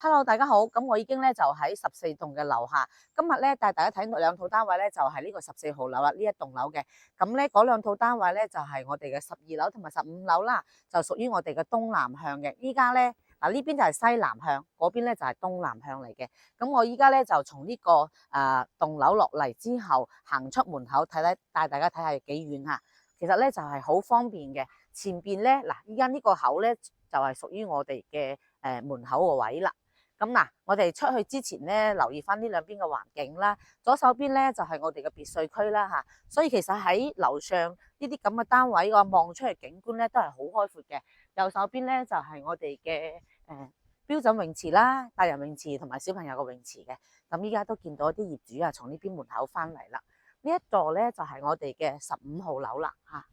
Hello，大家好。咁我已經咧就喺14棟嘅樓下。今日咧帶大家睇兩套單位咧，就係呢個14號樓啦，呢一棟樓嘅。咁咧嗰兩套單位咧就係我哋嘅12樓同埋15樓啦，就屬於我哋嘅東南向嘅。依家咧嗱呢邊就係西南向，嗰邊咧就係東南向嚟嘅。咁我依家咧就從呢個棟樓落嚟之後，行出門口睇睇，帶大家睇下幾遠吓。其實咧就係好方便嘅。前邊咧嗱，依家呢個口咧就係屬於我哋嘅門口個位啦。咁嗱，我哋出去之前咧，留意翻呢兩邊嘅環境啦。左手邊咧就係我哋嘅別墅區啦嚇，所以其實喺樓上呢啲咁嘅單位個望出嚟景觀咧都係好開闊嘅。右手邊咧就係我哋嘅標準泳池啦，大人泳池同埋小朋友嘅泳池嘅。咁依家都見到啲業主啊從呢邊門口翻嚟啦。呢一座咧就係我哋嘅15號樓啦嚇。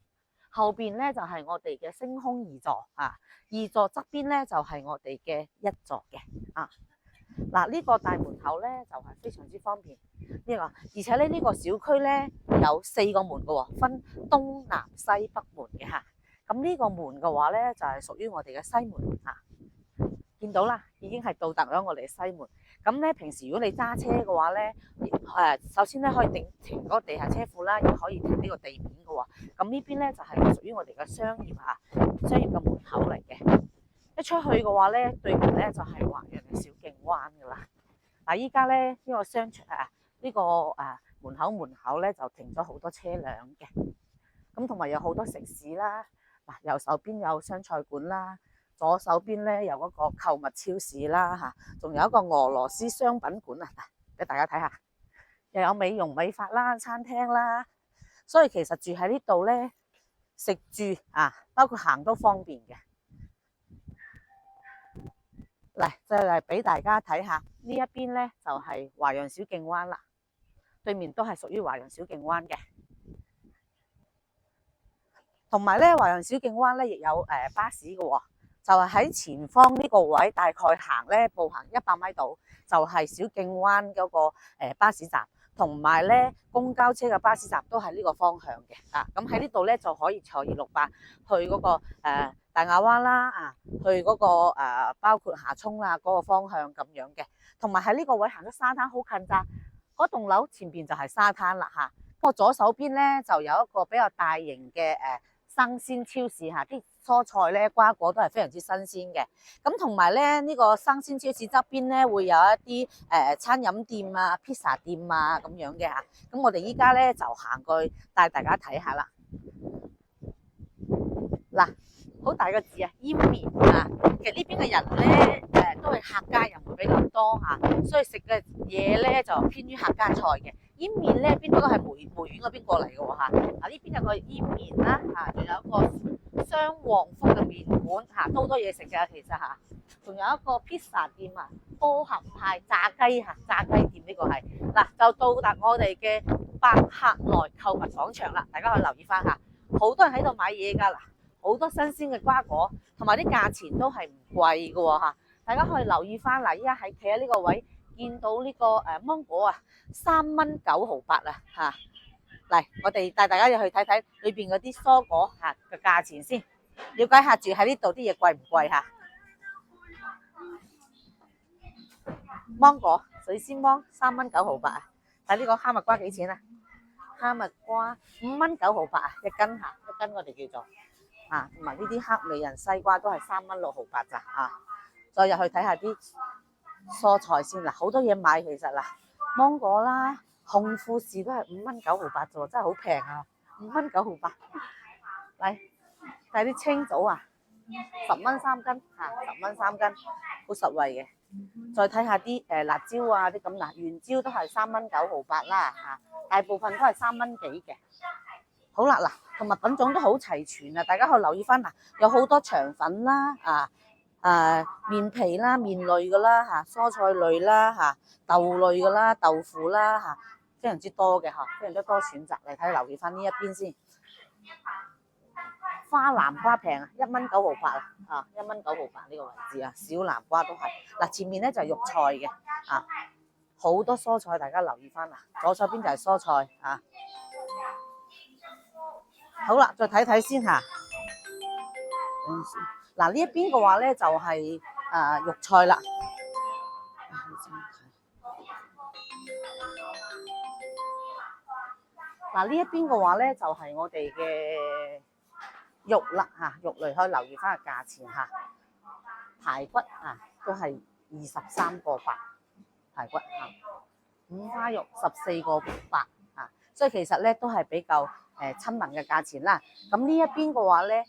後邊咧就係我哋嘅星空2座啊，二座側邊咧就係我哋嘅1座嘅啊。嗱，呢個大門口咧就係非常之方便呢個，而且咧呢個小區咧有4個門嘅，分東南西北門嘅吓。咁呢個門嘅話咧就係屬於我哋嘅西門吓，見到啦，已經係到達咗我哋嘅西門。咁咧平時如果你揸車嘅話咧，首先咧可以停嗰個地下車庫啦，亦可以停呢個地面嘅喎。咁呢邊咧就係屬於我哋嘅商業嘅門口嚟嘅。一出去嘅話咧，對面咧就係華潤嘅小徑灣噶啦。嗱，依家咧呢個商場呢個門口咧就停咗好多車輛嘅，咁同埋有好多食肆啦。嗱，右手邊有湘菜館啦，左手邊咧有嗰個購物超市啦嚇，仲有一個俄羅斯商品館啊，俾大家睇下，又有美容美髮啦、餐廳啦，所以其實住喺呢度咧，食住包括行都方便嘅。嚟再嚟俾大家睇下呢一邊咧，就係華潤小徑灣啦，對面都係屬於華潤小徑灣嘅。同埋咧，華潤小徑灣咧亦有巴士嘅喎，就係喺前方呢個位，大概行咧步行100米度，就係小徑灣嗰個巴士站，同埋咧公交車嘅巴士站都係呢個方向嘅咁喺呢度咧就可以坐268去嗰個大亞灣啦去嗰個包括霞涌嗰個方向咁樣嘅，同埋喺呢個位行咗沙灘好近咋，嗰棟樓前邊就係沙灘啦嚇。我左手邊咧就有一個比較大型嘅生鮮超市嚇，啲蔬菜咧瓜果都係非常之新鮮嘅。咁同埋咧呢個生鮮超市側邊咧會有一啲餐飲店啊、披薩店啊咁樣嘅嚇。咁我哋依家咧就行過去帶大家睇下啦。嗱，好大個字煙麵其實呢邊嘅人咧都係客家人會比較多所以食嘅嘢咧就偏於客家菜嘅。煙麵咧邊度都係梅園嗰邊過嚟嘅喎呢邊有個煙麵啦仲有一個雙旺福嘅麵館都好多嘢食嘅其實仲有一個披薩店波合派炸雞炸雞店呢個係就到達我哋嘅百客內購物廣場啦，大家可以留意翻好多人喺度買嘢㗎好多新鮮嘅瓜果，同埋啲價錢都係唔貴嘅喎大家可以留意翻依家喺企喺呢個位，見到呢個芒果3蚊9毫8嚟，我哋帶大家入去睇睇裏邊嗰啲蔬果嘅價錢先，了解下住喺呢度啲嘢貴唔貴芒果水仙芒3蚊9毫8睇呢個哈密瓜幾錢哈密瓜5蚊9毫8一斤一斤我哋叫做同埋呢啲黑美人西瓜都係3蚊6毫8咋再入去睇下啲蔬菜先好多嘢買其實芒果啦、紅富士都係5蚊9毫8啫，真係好平5蚊9毫8嚟睇啲青棗10蚊3斤10蚊3斤，好實惠嘅。再睇下啲辣椒啲咁原椒都係3蚊9毫8啦大部分都係3蚊幾嘅。好啦同埋品種都好齊全大家可以留意翻有好多腸粉啦麵皮啦、麵類噶啦蔬菜類啦豆類噶啦、豆腐啦非常之多嘅非常之多選擇嚟睇，留意翻呢一邊先。花南瓜平1蚊9毫81蚊9毫8呢個位置小南瓜都係前面咧就係肉菜嘅好多蔬菜，大家留意翻左手邊就係蔬菜好啦，再睇睇先呢一邊嘅話咧就係肉菜啦。嗱呢一邊嘅話咧就係我哋嘅肉啦嚇，肉類可以留意翻個價錢嚇。排骨啊都係23個8排骨嚇，五花肉14個8啊，所以其實咧都係比較親民嘅價錢啦。咁呢一邊嘅話咧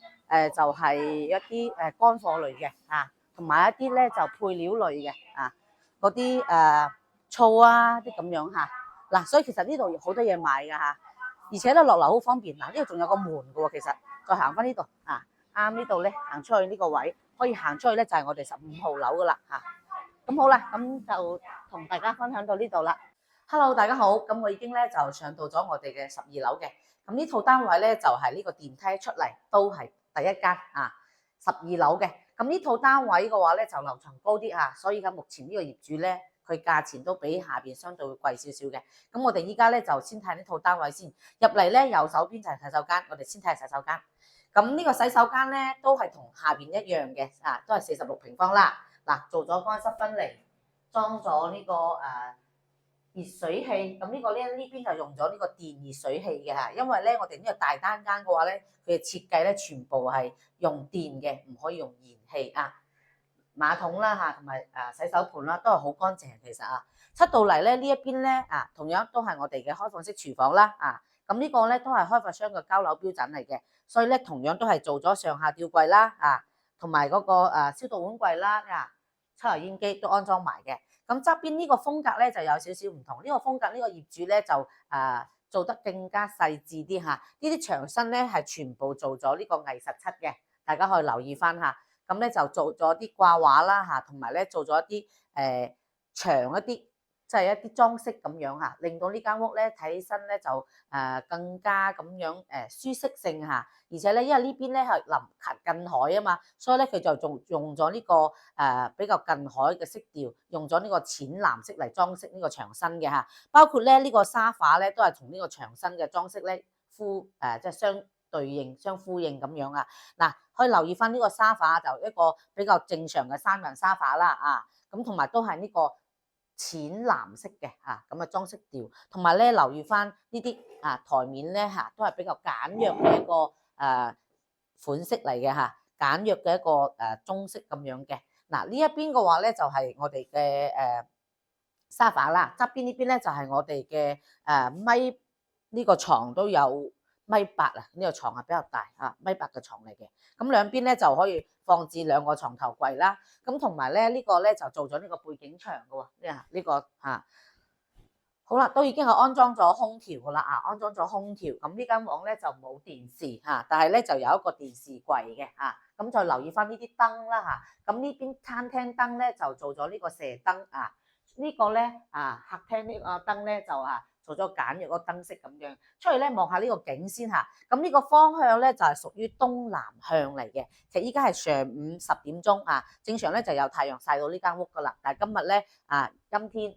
就係一啲乾貨類嘅啊，同埋一啲咧就配料類嘅啊，嗰啲醋啊啲咁樣嚇。嗱，所以其實呢度好多嘢買㗎嚇，而且咧落樓好方便。嗱，呢度仲有個門㗎喎，其實再行翻呢度啊，啱呢度咧行出去呢個位，可以行出去咧就係我哋15號樓㗎啦嚇。咁好啦，咁就同大家分享到呢度啦。Hello， 大家好，咁我已經咧就上到咗我哋嘅12樓嘅。咁呢套單位咧就係呢個電梯出嚟都係第一間啊，12樓嘅。咁呢套單位嘅話咧就樓層高啲啊，所以而家目前呢個業主咧佢價錢都比下邊相對會貴少少嘅。咁我哋依家咧就先睇呢套單位先。入嚟咧右手邊就係洗手間，我哋先睇下洗手間。咁呢個洗手間咧都係同下邊一樣嘅啊，都係46平方啦。嗱，做咗乾濕分離，裝咗呢個熱水器，咁呢個咧呢邊就用咗呢個電熱水器嘅嚇，因為咧我哋呢個大單間嘅話咧，佢嘅設計咧全部係用電嘅，唔可以用燃氣啊。馬桶啦嚇，同埋洗手盆啦，都係好乾淨其實啊。出到嚟咧呢一邊咧啊，同樣都係我哋嘅開放式廚房啦啊。咁呢個咧都係開發商嘅交樓標準嚟嘅，所以咧同樣都係做咗上下吊櫃啦啊，同埋嗰個消毒碗櫃啦啊。抽油煙機都安裝埋嘅，咁側邊呢個風格咧就有少少唔同。呢個風格呢個業主咧就做得更加細緻啲嚇。呢啲牆身咧係全部做咗呢個藝術漆嘅，大家可以留意翻嚇。咁咧就做咗啲掛畫啦嚇，同埋咧做咗一啲牆一啲即係一啲裝飾咁樣嚇，令到呢間屋咧睇起身咧就更加咁樣舒適性嚇。而且咧，因為呢邊咧係臨近海啊嘛，所以咧佢就仲用咗呢個比較近海嘅色調，用咗呢個淺藍色嚟裝飾呢個牆身嘅嚇。包括咧呢個沙發咧都係同呢個牆身嘅裝飾咧即係相對應、相呼應咁樣啊。嗱，可以留意翻呢個沙發就一個比較正常嘅3人沙發啦啊。咁同埋都係呢個淺藍色嘅嚇，咁裝飾調，同埋咧留意翻呢啲台面咧嚇，都係比較簡約嘅一個款式嚟嘅嚇，簡約嘅一個中式咁樣嘅。嗱呢一邊嘅話咧就係我哋嘅沙發啦，側邊呢邊咧就係我哋嘅米呢個床都有1.8米啊，呢個床係比較大啊，1.8米嘅床嚟嘅。咁兩邊咧就可以放置2個床頭櫃啦。咁同埋咧呢個咧就做咗呢個背景牆嘅喎，呢個好啦，都已經係安裝咗空調噶啦啊，安裝咗空調。咁呢間房咧就冇電視嚇，但係咧就有一個電視櫃嘅嚇。咁再留意翻呢啲燈啦嚇。咁呢邊餐廳燈咧就做咗呢個射燈啊。呢個咧客廳呢個燈咧就做咗簡約個燈飾咁樣。出去咧望下呢個景先嚇。咁呢個方向咧就係屬於東南向嚟嘅。其實依家係上午10點鐘啊，正常咧就有太陽曬到呢間屋噶啦。但係今日咧陰天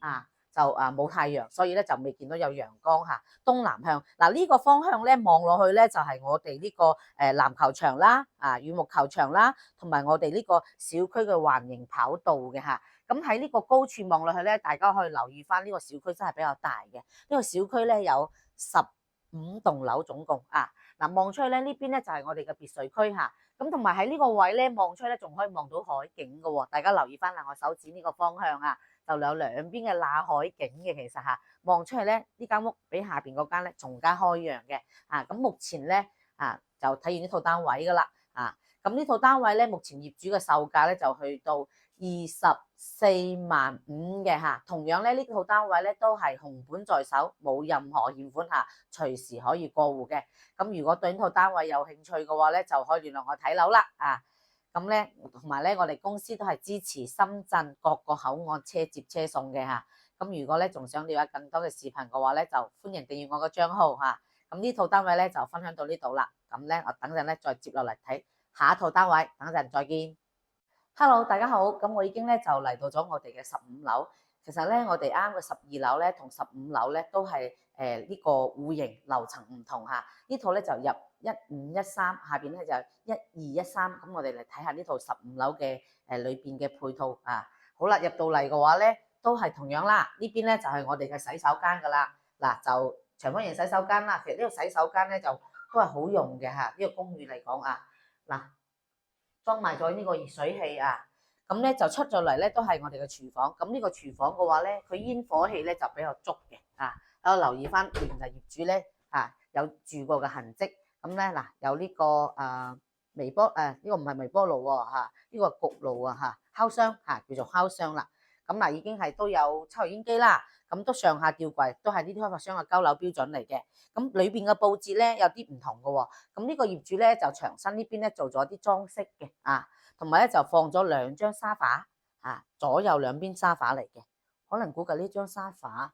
就冇太陽，所以咧就未見到有陽光嚇。東南向嗱呢個方向咧望落去咧就係我哋呢個籃球場啦羽毛球場啦，同埋我哋呢個小區嘅環形跑道嘅嚇。咁喺呢個高處望落去咧，大家可以留意翻呢個小區真係比較大嘅。呢個小區咧有15棟樓總共嗱望出去咧呢邊咧就係我哋嘅別墅區嚇。咁同埋喺呢個位咧望出去咧仲可以望到海景嘅喎，大家留意翻我手指呢個方向就有兩邊嘅那海景嘅，其實望出去咧呢間屋比下邊嗰間咧仲加開揚嘅咁目前咧就睇完呢套單位噶啦咁呢套單位咧目前業主嘅售價咧就去到24.5萬嘅同樣咧呢套單位咧都係紅本在手，冇任何欠款隨時可以過戶嘅。咁如果對呢套單位有興趣嘅話咧，就可以聯絡我睇樓啦咁咧，同埋咧，我哋公司都係支持深圳各個口岸車接車送嘅咁如果咧仲想了解更多嘅視頻嘅話咧，就歡迎訂閱我個帳號咁呢套單位咧就分享到呢度啦。咁咧，我等陣咧再接落嚟睇下一套單位。等陣再見。Hello， 大家好。咁我已經咧就嚟到咗我哋嘅15樓。其實咧，我哋啱嘅12樓咧同15樓咧都係呢個戶型樓層唔同呢套咧就入1513，下邊咧就1213。咁我哋嚟睇下呢套15樓嘅裏邊嘅配套好啦，入到嚟嘅話咧都係同樣啦。呢邊咧就係我哋嘅洗手間噶啦。嗱，就長方形洗手間啦。其實呢個洗手間咧就都係好用嘅嚇，呢個公寓嚟講啊，嗱裝埋咗呢個熱水器啊，咁咧就出咗嚟咧都係我哋嘅廚房。咁呢個廚房嘅話咧，佢煙火氣咧就比較足嘅啊。我留意翻原來業主咧有住過嘅痕跡。咁咧嗱有呢個微波呢個唔係微波爐喎，呢個焗爐啊，烤箱叫做烤箱啦。咁嗱已經係都有抽油煙機啦，咁都上下吊櫃都係呢啲開發商嘅交樓標準嚟嘅。咁裏邊嘅佈置咧有啲唔同嘅喎。咁呢個業主咧就牆身呢邊咧做咗啲裝飾嘅同埋咧就放咗2張沙發左右兩邊沙發嚟嘅。可能估計呢張沙發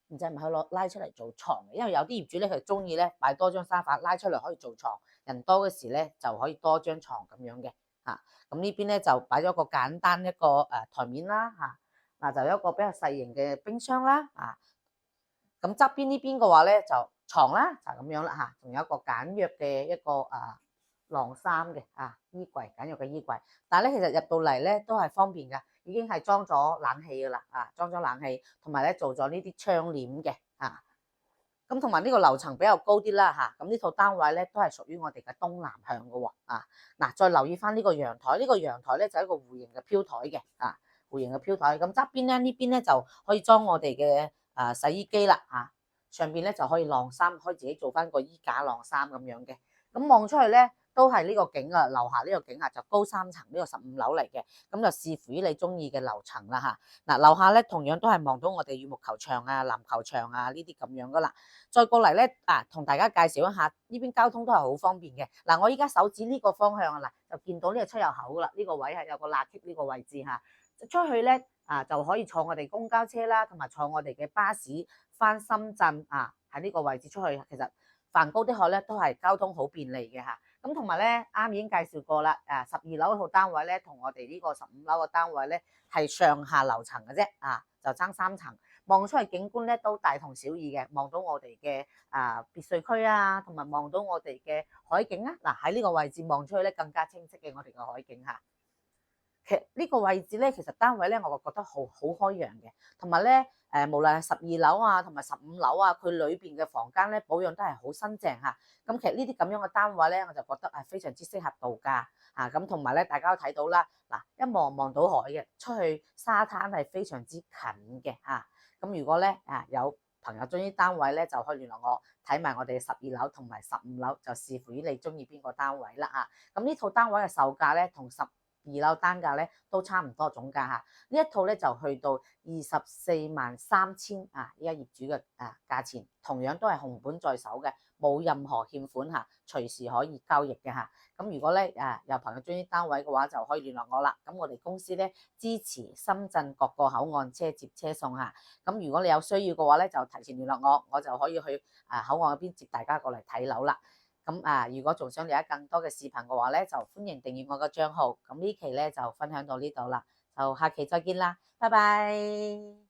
唔知係咪可以攞拉出嚟做床嘅，因為有啲業主咧佢中意咧擺多張沙發拉出嚟可以做床，人多嘅時咧就可以多張床咁樣嘅咁呢邊咧就擺咗個簡單一個台面啦嗱就有一個比較細型嘅冰箱啦咁側邊呢邊嘅話咧就床啦就咁樣啦仲有一個簡約嘅一個晾衫嘅衣櫃，簡約嘅衣櫃。但係咧其實入到嚟咧都係方便㗎，已經係裝咗冷氣㗎啦裝咗冷氣，同埋咧做咗呢啲窗簾嘅咁同埋呢個樓層比較高啲啦咁呢套單位咧都係屬於我哋嘅東南向嘅喎嗱再留意翻呢個陽台，呢個陽台咧就係一個弧形嘅飄台嘅弧形嘅飄台。咁側邊咧呢邊咧就可以裝我哋嘅洗衣機啦上邊咧就可以晾衫，可以自己做翻個衣架晾衫咁樣嘅。咁望出去咧都係呢個景樓下呢個景就高3層，呢個15樓嚟嘅。咁就視乎於你中意嘅樓層啦嗱樓下咧同樣都係望到我哋羽毛球場籃球場呢啲咁樣噶啦。再過嚟咧同大家介紹一下呢邊交通都係好方便嘅我依家手指呢個方向就見到呢個出入口噶啦，呢個位係有個罅隙呢個位置出去咧就可以坐我哋公交車啦，同埋坐我哋嘅巴士翻深圳喺呢個位置出去。其實梵高的海咧都係交通好便利嘅咁同埋咧啱已經介紹過啦12樓套單位咧同我哋呢個15樓嘅單位咧係上下樓層嘅啫就爭3層。望出去景觀咧都大同小異嘅，望到我哋嘅別墅區同埋望到我哋嘅海景喺呢個位置望出去咧更加清晰嘅我哋嘅海景其實呢個位置咧，其實單位咧，我覺得好開揚嘅，同埋咧無論係12樓同埋15樓佢裏邊嘅房間咧保養都係好新淨咁其實呢啲咁樣嘅單位咧，我就覺得係非常之適合度假咁同埋咧，大家都睇到啦一望到海嘅，出去沙灘係非常之近嘅咁如果咧有朋友中意單位咧，就可以聯絡我睇埋我哋12樓同埋15樓，就視乎於你中意邊個單位啦咁呢套單位嘅售價咧同12樓單價咧都差唔多總價呢一套咧就去到243000依家業主嘅價錢，同樣都係紅本在手嘅，冇任何欠款隨時可以交易嘅咁如果咧有朋友中意單位嘅話，就可以聯絡我啦。咁我哋公司咧支持深圳各個口岸車接車送咁如果你有需要嘅話咧，就提前聯絡我，我就可以去口岸嗰邊接大家過嚟睇樓啦。咁如果仲想了解更多嘅視頻嘅話咧，就歡迎訂閱我個賬號。咁呢期咧就分享到呢度啦，就下期再見啦，拜拜。